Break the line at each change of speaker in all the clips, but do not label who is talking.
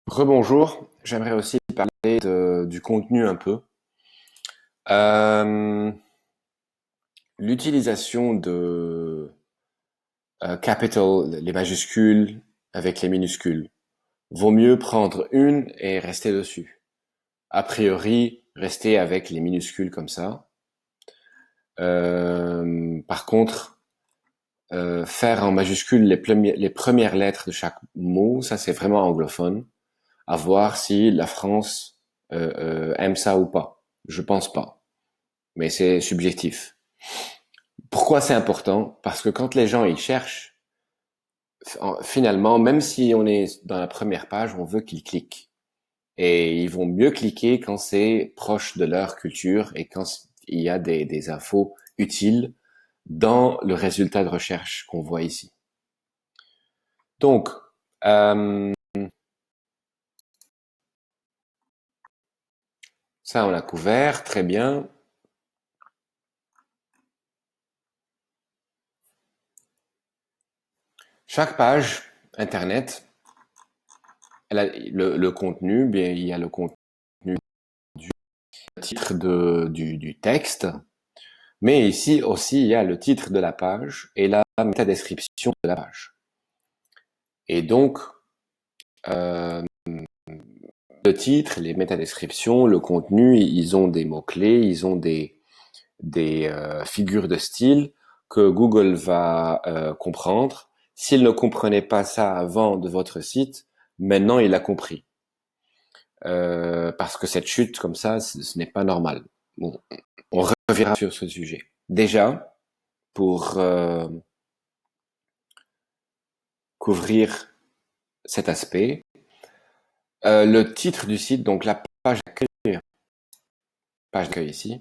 Rebonjour, j'aimerais aussi parler du contenu un peu. Euh, L'utilisation de capital, les majuscules avec les minuscules. Vaut mieux prendre une et rester dessus. A priori, rester avec les minuscules comme ça. Par contre, faire en majuscule les premières lettres de chaque mot, ça c'est vraiment anglophone. À voir si la France aime ça ou pas. Je pense pas, mais c'est subjectif. Pourquoi c'est important? Parce que quand les gens ils cherchent, finalement, même si on est dans la première page, on veut qu'ils cliquent. Et ils vont mieux cliquer quand c'est proche de leur culture et quand il y a des infos utiles dans le résultat de recherche qu'on voit ici. Donc, euh, ça on l'a couvert, très bien. Chaque page Internet, le contenu, bien, il y a le contenu du titre du texte, mais ici aussi il y a le titre de la page et la métadescription de la page. Et donc, euh, le titre, les métadescriptions, le contenu, ils ont des mots-clés, ils ont des figures de style que Google va comprendre. S'il ne comprenait pas ça avant de votre site, maintenant il a compris. Parce que cette chute comme ça, ce n'est pas normal. Bon, on reviendra sur ce sujet. Déjà, pour couvrir cet aspect, le titre du site, donc la page d'accueil ici,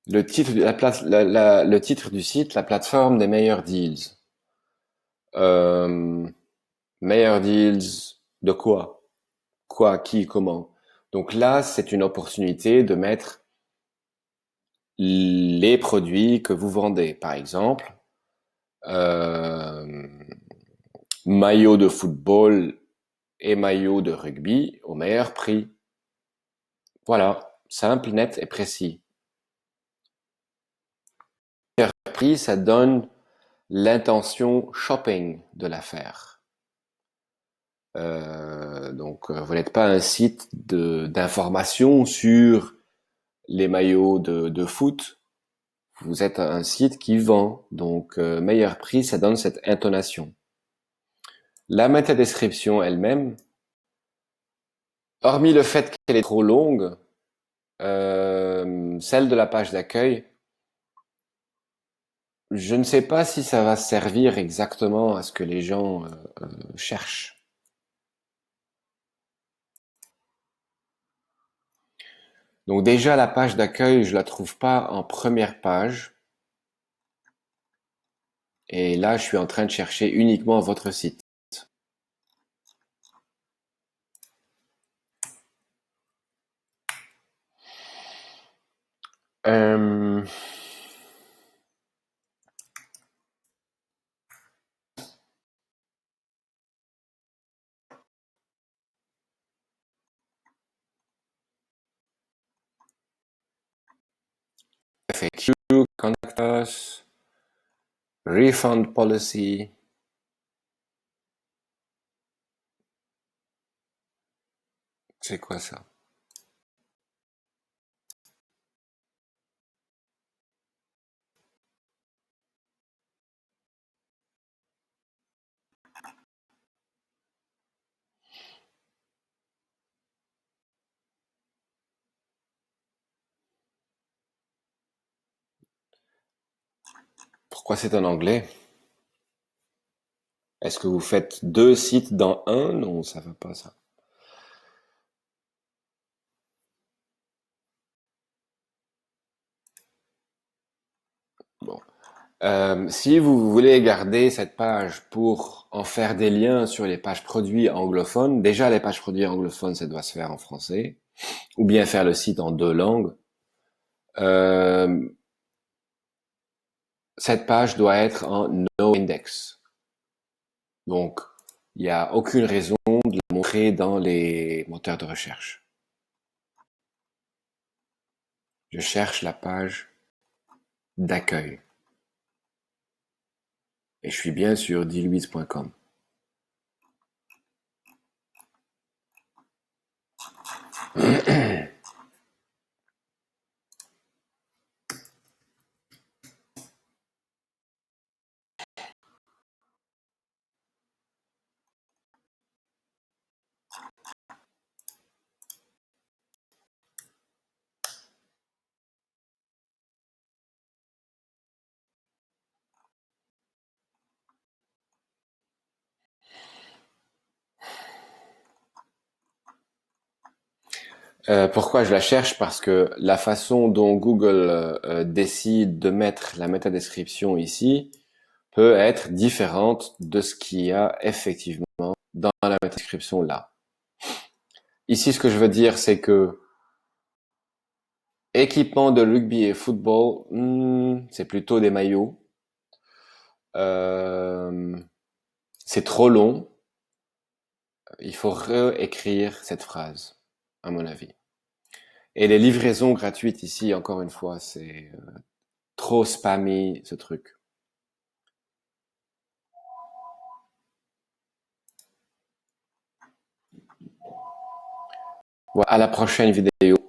le titre, le titre du site, la plateforme des meilleurs deals. Euh, Meilleurs deals de quoi? Quoi, qui, comment? Donc là, c'est une opportunité de mettre les produits que vous vendez. Par exemple, euh, maillot de football et maillot de rugby au meilleur prix. Voilà, simple, net et précis. Meilleur prix, ça donne l'intention shopping de l'affaire. Donc, vous n'êtes pas un site d'information sur les maillots de foot. Vous êtes un site qui vend. Donc, meilleur prix, ça donne cette intonation. La métadescription elle-même, hormis le fait qu'elle est trop longue, celle de la page d'accueil, je ne sais pas si ça va servir exactement à ce que les gens cherchent. Donc déjà, la page d'accueil, je la trouve pas en première page. Et là, je suis en train de chercher uniquement votre site. Euh, FAQ, contact us, refund policy. C'est quoi ça? Pourquoi c'est en anglais? Est-ce que vous faites deux sites dans un? Non, ça va pas ça. Bon. Si vous voulez garder cette page pour en faire des liens sur les pages produits anglophones, déjà les pages produits anglophones, ça doit se faire en français, ou bien faire le site en deux langues. Euh, Cette page doit être en no index. Donc, Il n'y a aucune raison de la montrer dans les moteurs de recherche. Je cherche la page d'accueil. Et je suis bien sur diluise.com. Pourquoi je la cherche? Parce que la façon dont Google décide de mettre la métadescription ici peut être différente de ce qu'il y a effectivement dans la métadescription là. Ici, ce que je veux dire, c'est que équipement de rugby et football, c'est plutôt des maillots. Euh, c'est trop long. Il faut réécrire cette phrase, à mon avis. Et les livraisons gratuites ici, encore une fois, c'est trop spammy, ce truc. Voilà, à la prochaine vidéo.